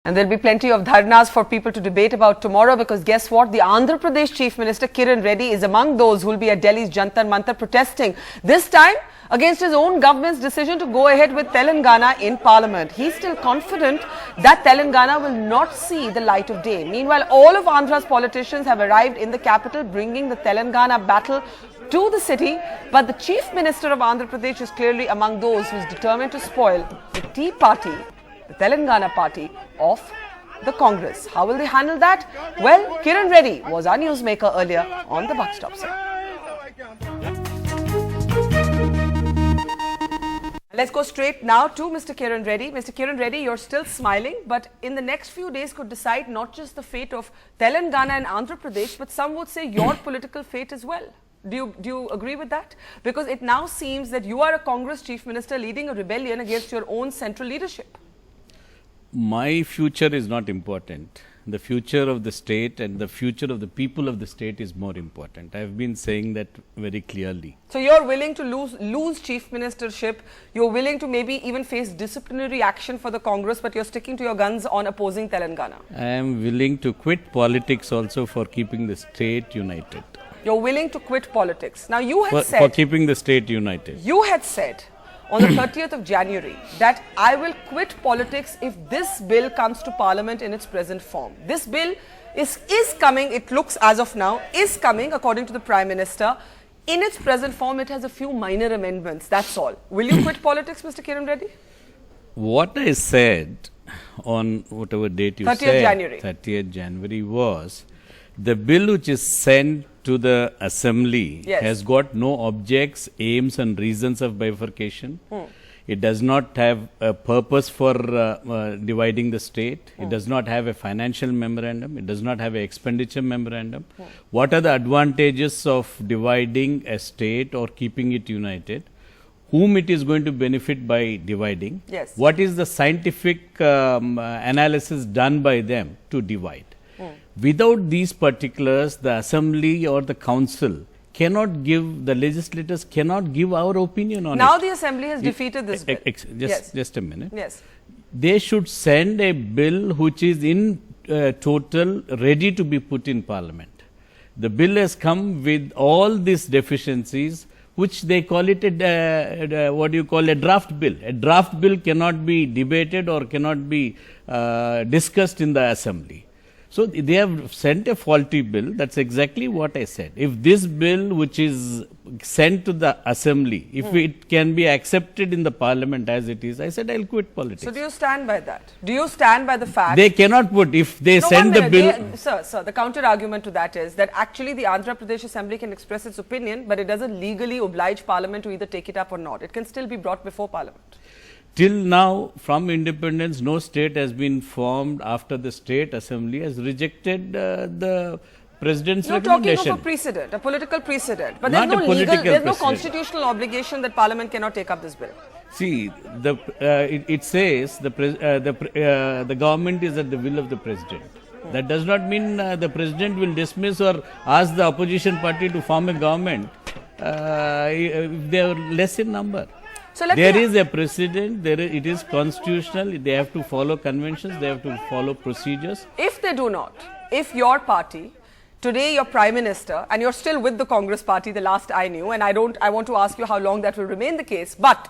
And there'll be plenty of dharnas for people to debate about tomorrow, because guess what? The Andhra Pradesh Chief Minister Kiran Reddy is among those who will be at Delhi's Jantar Mantar protesting, this time against his own government's decision to go ahead with Telangana in Parliament. He's still confident that Telangana will not see the light of day. Meanwhile, all of Andhra's politicians have arrived in the capital, bringing the Telangana battle to the city. But the Chief Minister of Andhra Pradesh is clearly among those who is determined to spoil the Tea Party, the Telangana party of the Congress. How will they handle that? Well, Kiran Reddy was our newsmaker earlier on the Buck Stop, sir. Let's go straight now to Mr. Kiran Reddy. Mr. Kiran Reddy, you're still smiling, but in the next few days could decide not just the fate of Telangana and Andhra Pradesh, but some would say your political fate as well. Do you agree with that? Because it now seems that you are a Congress Chief Minister leading a rebellion against your own central leadership. My future is not important. The future of the state and the future of the people of the state is more important. I have been saying that very clearly. So you're willing to lose chief ministership, you're willing to maybe even face disciplinary action for the Congress, but you're sticking to your guns on opposing Telangana. I am willing to quit politics also for keeping the state united. You're willing to quit politics. Now you had said... For keeping the state united. You had said on the 30th of January that I will quit politics if this bill comes to Parliament in its present form. This bill is coming, it looks as of now, is coming according to the Prime Minister. In its present form, it has a few minor amendments, that's all. Will you quit politics, Mr. Kiran Reddy? What I said on whatever date you 30th said, January. 30th January was, the bill which is sent to the assembly has got no objects, aims and reasons of bifurcation. It does not have a purpose for dividing the state. It does not have a financial memorandum. It does not have an expenditure memorandum. What are the advantages of dividing a state or keeping it united? Whom it is going to benefit by dividing? What is the scientific analysis done by them to divide? Without these particulars, the assembly or the council cannot give, the legislators cannot give our opinion on it. Now the assembly has defeated this bill. Just a minute. They should send a bill which is in total ready to be put in Parliament. The bill has come with all these deficiencies, which they call it a draft bill. A draft bill cannot be debated or cannot be discussed in the assembly. So they have sent a faulty bill. That's exactly what I said. If this bill which is sent to the assembly, if it can be accepted in the Parliament as it is, I said I'll quit politics. So do you stand by that? Do you stand by the fact... They cannot put, if they send the bill... Sir, the counter argument to that is that actually the Andhra Pradesh Assembly can express its opinion, but it doesn't legally oblige Parliament to either take it up or not. It can still be brought before Parliament. Till now, from independence, no state has been formed after the state assembly has rejected the president's recommendation. You're talking of a precedent, a political precedent. But there's no legal, there's no constitutional obligation that Parliament cannot take up this bill. See, it says the government is at the will of the president. That does not mean the president will dismiss or ask the opposition party to form a government if they are less in number. So there is a precedent, it is constitutional, they have to follow conventions, they have to follow procedures. If they do not, if your party, today your Prime Minister, and you're still with the Congress party, the last I knew, and I want to ask you how long that will remain the case, but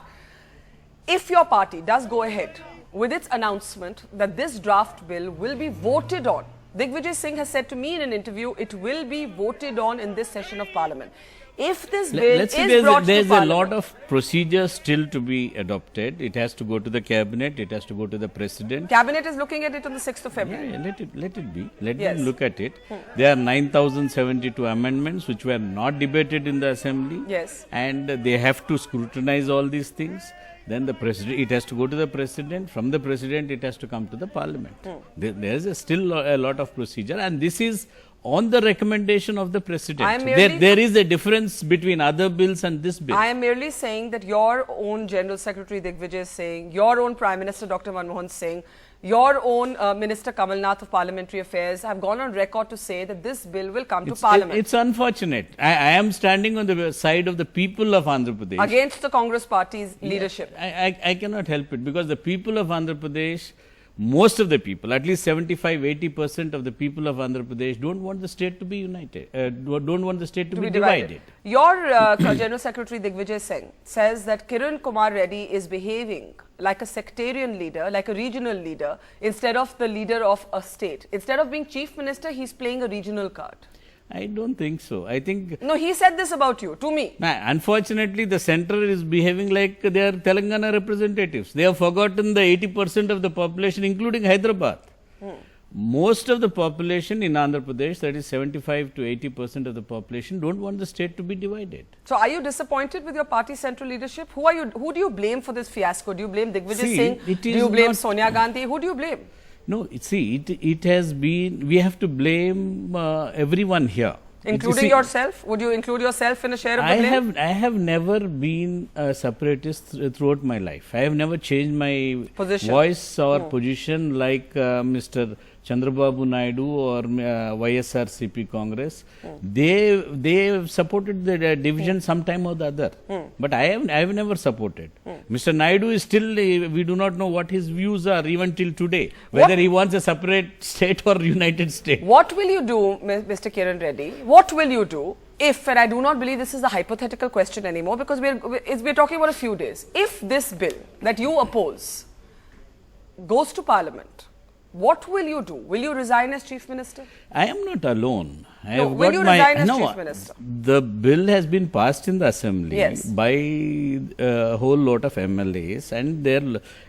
if your party does go ahead with its announcement that this draft bill will be voted on, Digvijay Singh has said to me in an interview, it will be voted on in this session of Parliament. If this bill is brought to Parliament... There's a lot of procedures still to be adopted. It has to go to the cabinet, it has to go to the president. Cabinet is looking at it on the 6th of February. Yeah, let it be. Let them look at it. There are 9,072 amendments which were not debated in the assembly. And they have to scrutinize all these things. Then the president, it has to go to the president. From the president, it has to come to the Parliament. There is still a lot of procedure, and this is on the recommendation of the president. There is a difference between other bills and this bill. I am merely saying that your own General Secretary Digvijay Singh, your own Prime Minister Dr. Manmohan Singh, your own Minister Kamal Nath of Parliamentary Affairs have gone on record to say that this bill will come to Parliament. It's unfortunate. I am standing on the side of the people of Andhra Pradesh. Against the Congress party's leadership. I cannot help it, because the people of Andhra Pradesh most of the people, at least 75-80% of the people of Andhra Pradesh don't want the state to be united, don't want the state to be divided. Your General Secretary Digvijay Singh says that Kiran Kumar Reddy is behaving like a sectarian leader, like a regional leader, instead of the leader of a state. Instead of being chief minister, he's playing a regional card. I don't think so. I think... No, he said this about you, to me. Unfortunately, the center is behaving like they are Telangana representatives. They have forgotten the 80% of the population, including Hyderabad. Most of the population in Andhra Pradesh, that is 75 to 80% of the population, don't want the state to be divided. So, are you disappointed with your party central leadership? Who do you blame for this fiasco? Do you blame Digvijay Singh? Do you blame Sonia Gandhi? Who do you blame? No, see, it has been, we have to blame everyone here. Including yourself? Would you include yourself in a share of the blame? I have never been a separatist throughout my life. I have never changed my voice or position like Mr. Chandrababu Naidu or YSRCP Congress. They supported the division sometime or the other. But I have never supported. Mr. Naidu is still, we do not know what his views are even till today. Whether he wants a separate state or united state. What will you do, Mr. Kiran Reddy? What will you do if, and I do not believe this is a hypothetical question anymore because we're talking about a few days. If this bill that you oppose goes to Parliament, what will you do? Will you resign as Chief Minister? I am not alone. Will you resign as Chief Minister? The bill has been passed in the Assembly by a whole lot of MLAs and their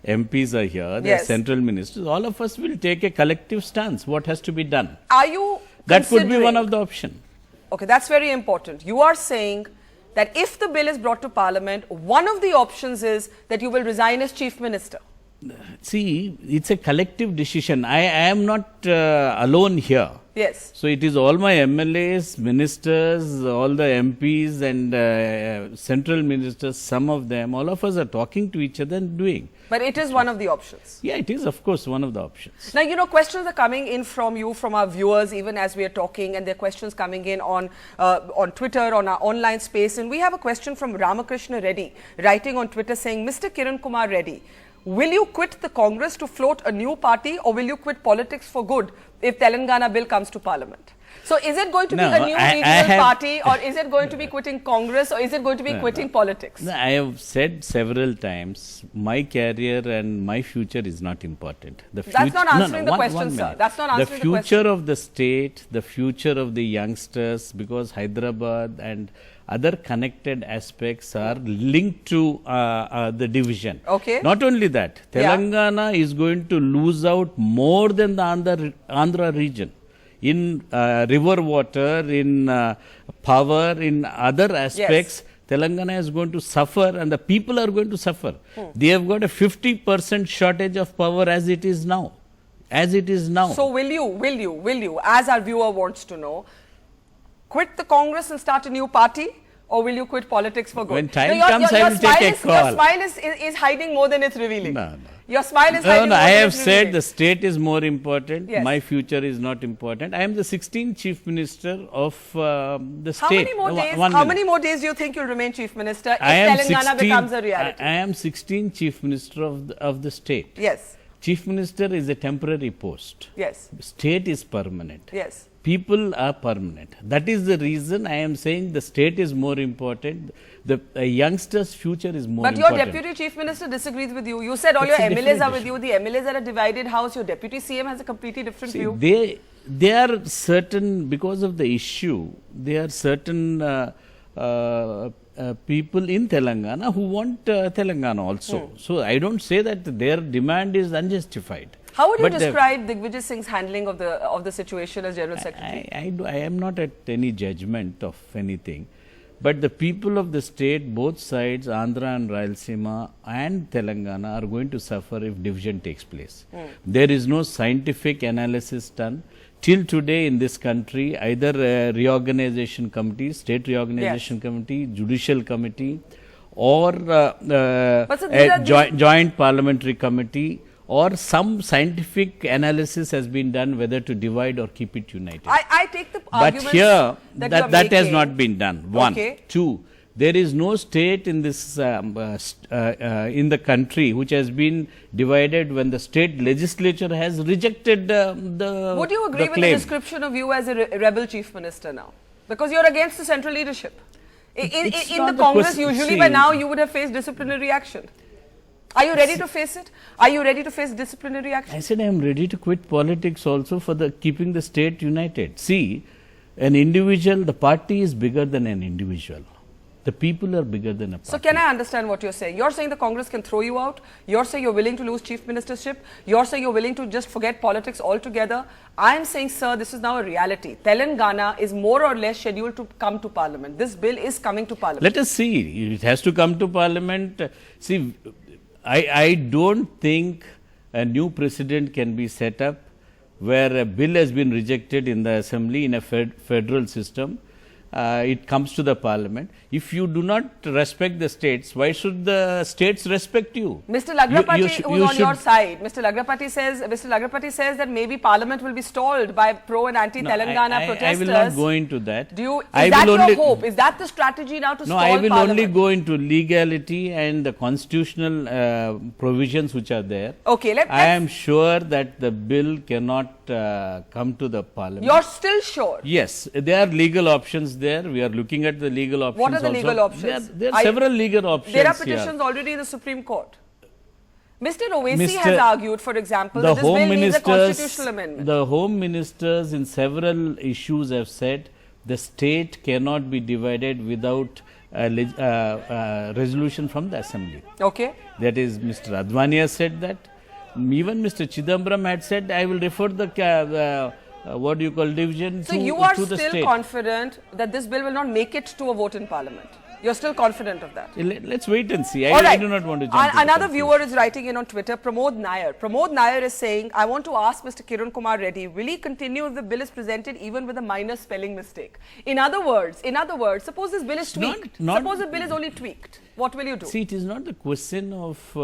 MPs are here, their central ministers. All of us will take a collective stance. What has to be done? Are you That could be one of the options. Okay, that's very important. You are saying that if the bill is brought to Parliament, one of the options is that you will resign as Chief Minister. See, it's a collective decision. I am not alone here. Yes. So it is all my MLAs, ministers, all the MPs and central ministers, some of them, all of us are talking to each other and doing. But it is one of the options. Yeah, it is of course one of the options. Now, you know, questions are coming in from you, from our viewers, even as we are talking, and there are questions coming in on Twitter, on our online space. And we have a question from Ramakrishna Reddy, writing on Twitter saying, Mr. Kiran Kumar Reddy, will you quit the Congress to float a new party or will you quit politics for good if Telangana bill comes to Parliament? So is it going to be a new regional party or is it going to be quitting Congress or is it going to be quitting politics? I have said several times, my career and my future is not important. That's not answering the question, sir. That's not answering the question. The future of the state, the future of the youngsters, because Hyderabad and other connected aspects are linked to the division. Okay. Not only that, Telangana is going to lose out more than the Andhra region in river water, in power, in other aspects. Telangana is going to suffer and the people are going to suffer. They have got a 50% shortage of power as it is now. So will you, as our viewer wants to know, quit the Congress and start a new party? Or will you quit politics for good? When time comes, I will take a call. Your smile is hiding more than it's revealing. No. Your smile is hiding more than it's revealing. I have said the state is more important. Yes. My future is not important. I am the 16th Chief Minister of the state. How many more days do you think you'll remain Chief Minister if Telangana becomes a reality? I am 16th Chief Minister of the state. Yes. Chief Minister is a temporary post. Yes. State is permanent. Yes. People are permanent. That is the reason I am saying the state is more important. The youngster's future is more important. But your Deputy Chief Minister disagrees with you. You said all your MLAs are with you. The MLAs are a divided house. Your Deputy CM has a completely different view. They are certain, because of the issue, there are certain people in Telangana who want Telangana also. So I don't say that their demand is unjustified. How would you describe Digvijay Singh's handling of the situation as General Secretary? I am not at any judgment of anything. But the people of the state, both sides, Andhra and Rayalaseema and Telangana, are going to suffer if division takes place. There is no scientific analysis done. Till today in this country, either a reorganization committee, state reorganization committee, judicial committee, or a joint parliamentary committee, or some scientific analysis has been done whether to divide or keep it united. I take the argument but here that has not been done. One. Okay. Two, There is no state in this in the country which has been divided when the state legislature has rejected the Would you agree with the description of you as a rebel chief minister now? Because you're against the central leadership. In the Congress, usually by now you would have faced disciplinary action. Are you ready to face it? Are you ready to face disciplinary action? I said I am ready to quit politics also for the keeping the state united. See, an individual, the party is bigger than an individual. The people are bigger than a party. So can I understand what you're saying? You're saying the Congress can throw you out. You're saying you're willing to lose chief ministership. You're saying you're willing to just forget politics altogether. I'm saying, sir, this is now a reality. Telangana is more or less scheduled to come to parliament. This bill is coming to parliament. Let us see. It has to come to parliament. See, I don't think a new precedent can be set up where a bill has been rejected in the assembly in a federal system. It comes to the parliament. If you do not respect the states, why should the states respect you? Mr. Lagrapati, who's on your side, Mr. Lagrapati says that maybe parliament will be stalled by pro and anti-Telangana protesters. I will not go into that. Is that your hope? Is that the strategy now to stall parliament? No, I will only go into legality and the constitutional provisions which are there. Okay, I am sure that the bill cannot come to the parliament. You're still sure? Yes, there are legal options there. We are looking at the legal options. What are the legal options? There are several legal options. There are petitions already in the Supreme Court. Mr. Owaisi has argued, for example, that this bill needs a constitutional amendment. The Home Ministers in several issues have said the state cannot be divided without a resolution from the Assembly. Okay. That is, Mr. Advani has said that. Even Mr. Chidambaram had said, I will refer the what do you call division so to the state. So you are still confident that this bill will not make it to a vote in parliament? You're still confident of that? Let's wait and see. I do not want to jump Another viewer is writing in on Twitter, Pramod Nair. Pramod Nair is saying, I want to ask Mr. Kiran Kumar Reddy, will he continue if the bill is presented even with a minor spelling mistake? In other words, suppose this bill is tweaked. Suppose the bill is only tweaked. What will you do? See, it is not the question of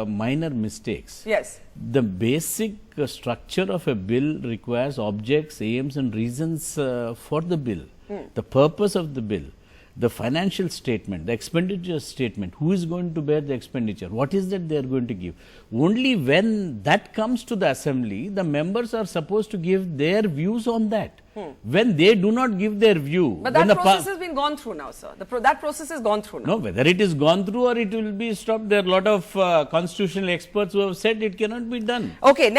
minor mistakes. Yes. The basic structure of a bill requires objects, aims and reasons for the bill. The purpose of the bill. The financial statement, the expenditure statement, who is going to bear the expenditure, what is that they are going to give. Only when that comes to the assembly, the members are supposed to give their views on that. When they do not give their view. But that process has been gone through now, sir. That process has gone through now. No, whether it is gone through or it will be stopped, there are a lot of constitutional experts who have said it cannot be done. Okay.